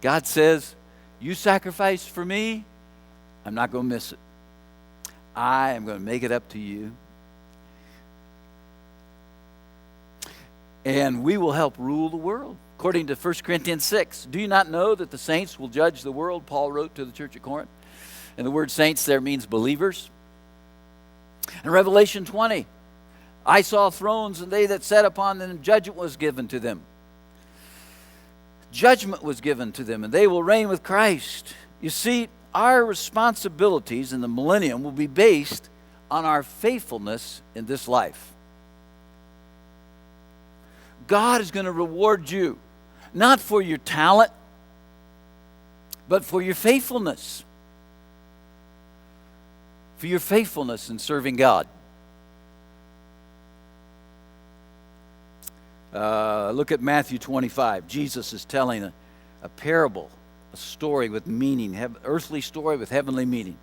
God says, you sacrificed for me, I'm not going to miss it. I am going to make it up to you. And we will help rule the world. According to 1 Corinthians 6, do you not know that the saints will judge the world? Paul wrote to the church at Corinth. And the word saints there means believers. In Revelation 20, I saw thrones, and they that sat upon them, judgment was given to them. Judgment was given to them, and they will reign with Christ. You see, our responsibilities in the millennium will be based on our faithfulness in this life. God is going to reward you, not for your talent, but for your faithfulness. For your faithfulness in serving God. Look at Matthew 25. Jesus is telling a parable, a story with meaning, earthly story with heavenly meaning.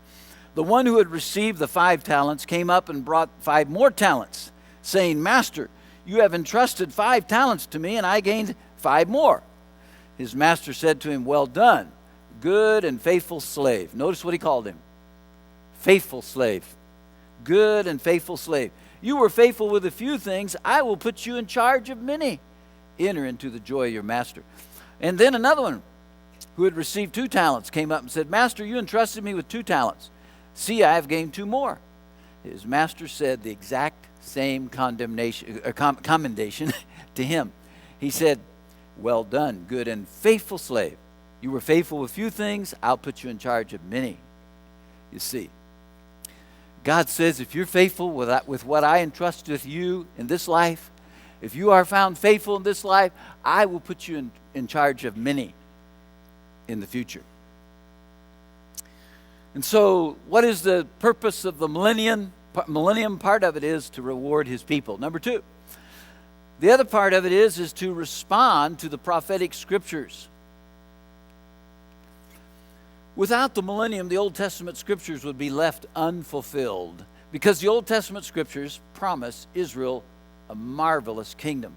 The one who had received the 5 talents came up and brought 5 more talents, saying, Master, you have entrusted 5 talents to me, and I gained 5 more. His master said to him, well done, good and faithful slave. Notice what he called him. Faithful slave. Good and faithful slave. You were faithful with a few things. I will put you in charge of many. Enter into the joy of your master. And then another one who had received 2 talents came up and said, Master, you entrusted me with 2 talents. See, I have gained 2 more. His master said the exact same commendation to him. He said, well done, good and faithful slave. You were faithful with few things. I'll put you in charge of many. You see, God says, if you're faithful with what I entrust with you in this life, if you are found faithful in this life, I will put you in charge of many in the future. And so, what is the purpose of the millennium? Millennium part of it is to reward his people. Number 2, the other part of it is to respond to the prophetic scriptures. Without the millennium, the Old Testament scriptures would be left unfulfilled because the Old Testament scriptures promise Israel a marvelous kingdom.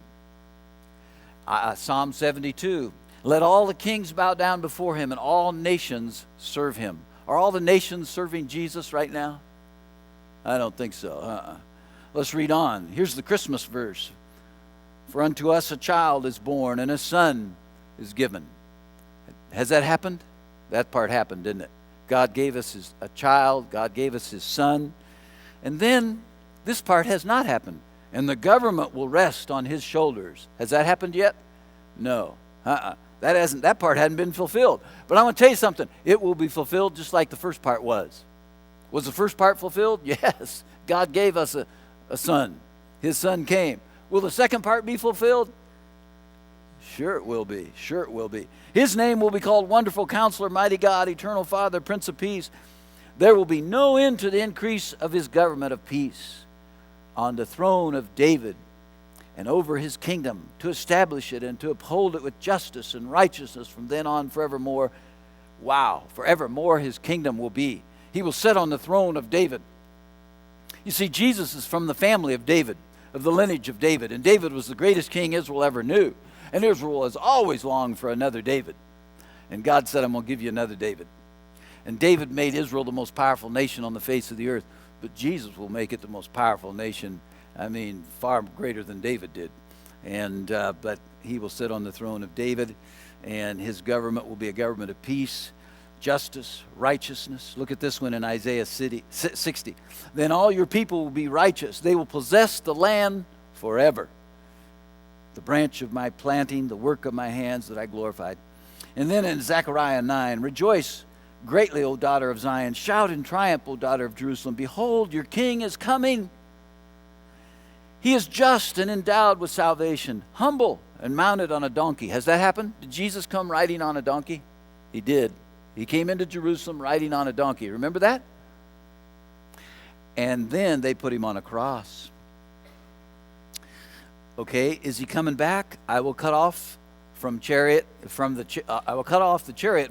Psalm 72, let all the kings bow down before him and all nations serve him. Are all the nations serving Jesus right now? I don't think so. Let's read on. Here's the Christmas verse. For unto us a child is born and a son is given. Has that happened? That part happened, didn't it? God gave us a child. God gave us his son. And then this part has not happened. And the government will rest on his shoulders. Has that happened yet? No. That part hadn't been fulfilled. But I want to tell you something. It will be fulfilled just like the first part was. Was the first part fulfilled? Yes. God gave us a son. His son came. Will the second part be fulfilled? Sure it will be. Sure it will be. His name will be called Wonderful Counselor, Mighty God, Eternal Father, Prince of Peace. There will be no end to the increase of his government of peace on the throne of David and over his kingdom, to establish it and to uphold it with justice and righteousness from then on forevermore. Wow, forevermore his kingdom will be. He will sit on the throne of David. You see, Jesus is from the family of David, of the lineage of David. And David was the greatest king Israel ever knew. And Israel has always longed for another David. And God said, I'm going to give you another David. And David made Israel the most powerful nation on the face of the earth. But Jesus will make it the most powerful nation, far greater than David did. And but he will sit on the throne of David, and his government will be a government of peace, justice, righteousness. Look at this one in Isaiah 60. Then all your people will be righteous. They will possess the land forever. The branch of my planting, the work of my hands that I glorified. And then in Zechariah 9, rejoice greatly, O daughter of Zion. Shout in triumph, O daughter of Jerusalem. Behold, your king is coming. He is just and endowed with salvation, humble and mounted on a donkey. Has that happened? Did Jesus come riding on a donkey? He did. He came into Jerusalem riding on a donkey. Remember that? And then they put him on a cross. Okay, is he coming back? I will cut off the chariot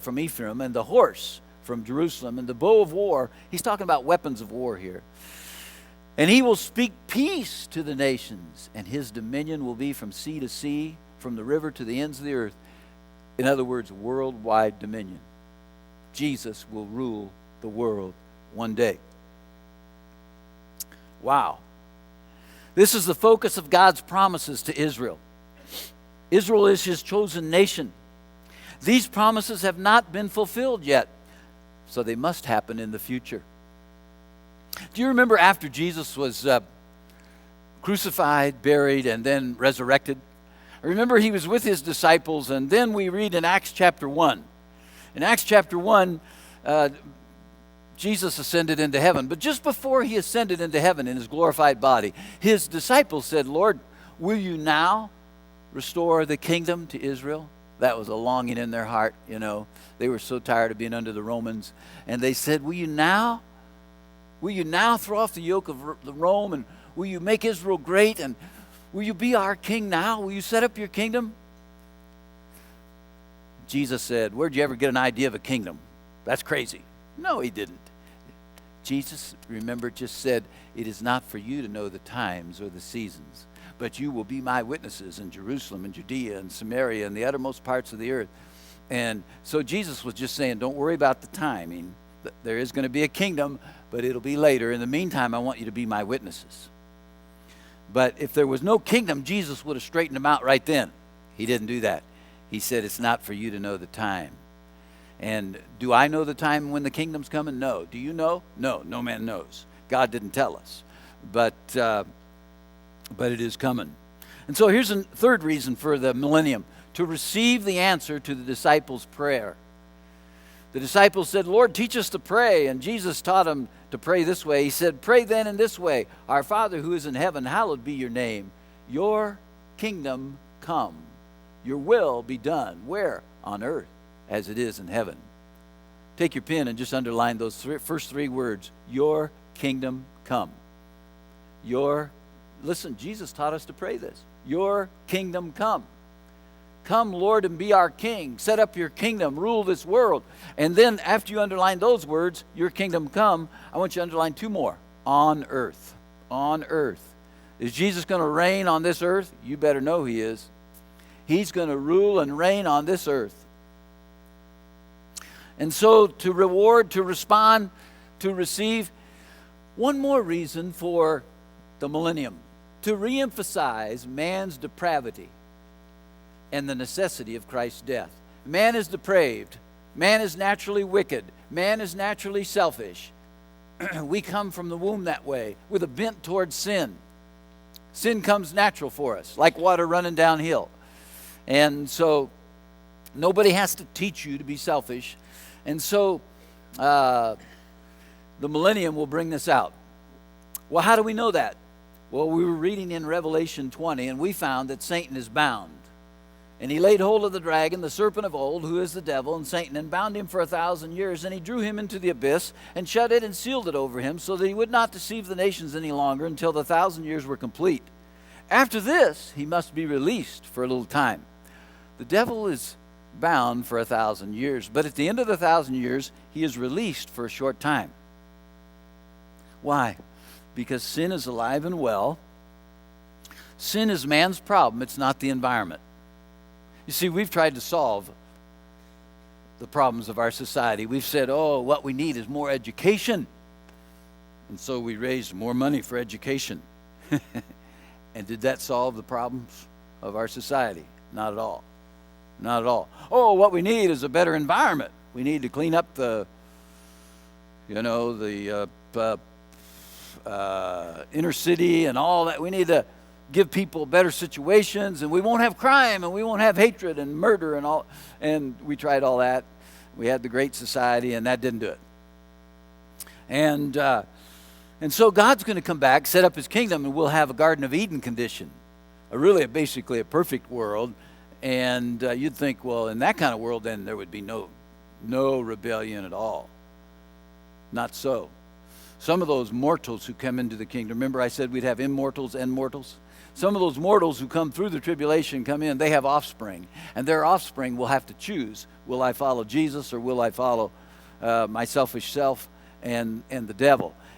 from Ephraim and the horse from Jerusalem and the bow of war. He's talking about weapons of war here. And he will speak peace to the nations, and his dominion will be from sea to sea, from the river to the ends of the earth. In other words, worldwide dominion. Jesus will rule the world one day. Wow. This is the focus of God's promises to Israel. Israel is his chosen nation. These promises have not been fulfilled yet, so they must happen in the future. Do you remember after Jesus was crucified, buried, and then resurrected? Remember, he was with his disciples, and then we read in Acts chapter 1. In Acts chapter 1, Jesus ascended into heaven. But just before he ascended into heaven in his glorified body, his disciples said, Lord, will you now restore the kingdom to Israel? That was a longing in their heart, you know. They were so tired of being under the Romans. And they said, will you now throw off the yoke of Rome, and will you make Israel great, and will you be our king now? Will you set up your kingdom? Jesus said, where'd you ever get an idea of a kingdom? That's crazy. No, he didn't. Jesus, remember, just said, it is not for you to know the times or the seasons, but you will be my witnesses in Jerusalem and Judea and Samaria and the uttermost parts of the earth. And so Jesus was just saying, don't worry about the timing. There is going to be a kingdom, but it'll be later. In the meantime, I want you to be my witnesses. But if there was no kingdom, Jesus would have straightened them out right then. He didn't do that. He said, it's not for you to know the time. And do I know the time when the kingdom's coming? No. Do you know? No, no man knows. God didn't tell us. But it is coming. And so here's a third reason for the millennium: to receive the answer to the disciples' prayer. The disciples said, Lord, teach us to pray. And Jesus taught them to pray this way. He said, pray then in this way: Our Father who is in heaven, hallowed be your name. Your kingdom come. Your will be done. Where? On earth, as it is in heaven. Take your pen and just underline those first three words. Your kingdom come. Listen, Jesus taught us to pray this. Your kingdom come. Come, Lord, and be our king. Set up your kingdom. Rule this world. And then after you underline those words, your kingdom come, I want you to underline two more. On earth. On earth. Is Jesus going to reign on this earth? You better know he is. He's going to rule and reign on this earth. And so to reward, to respond, to receive. One more reason for the millennium: to reemphasize man's depravity and the necessity of Christ's death. Man is depraved. Man is naturally wicked. Man is naturally selfish. We come from the womb that way, with a bent towards sin. Sin comes natural for us, like water running downhill. And so nobody has to teach you to be selfish. And so the millennium will bring this out. Well, how do we know that? Well, we were reading in Revelation 20, and we found that Satan is bound. And he laid hold of the dragon, the serpent of old, who is the devil and Satan, and bound him for 1,000 years. And he drew him into the abyss and shut it and sealed it over him, so that he would not deceive the nations any longer until the 1,000 years were complete. After this, he must be released for a little time. The devil is bound for 1,000 years, but at the end of the 1,000 years, he is released for a short time. Why? Because sin is alive and well. Sin is man's problem. It's not the environment. You see, we've tried to solve the problems of our society. We've said, oh, what we need is more education. And so we raised more money for education. And did that solve the problems of our society? Not at all. Not at all. Oh, what we need is a better environment. We need to clean up the inner city and all that. We need to give people better situations, and we won't have crime, and we won't have hatred and murder and all. And we tried all that. We had the Great Society, and that didn't do it. And so God's going to come back, set up his kingdom, and we'll have a Garden of Eden condition, basically a perfect world. And you'd think, well, in that kind of world, then there would be no rebellion at all. Not so. Some of those mortals who come into the kingdom, remember I said we'd have immortals and mortals? Some of those mortals who come through the tribulation come in, they have offspring. And their offspring will have to choose, will I follow Jesus or will I follow my selfish self and the devil?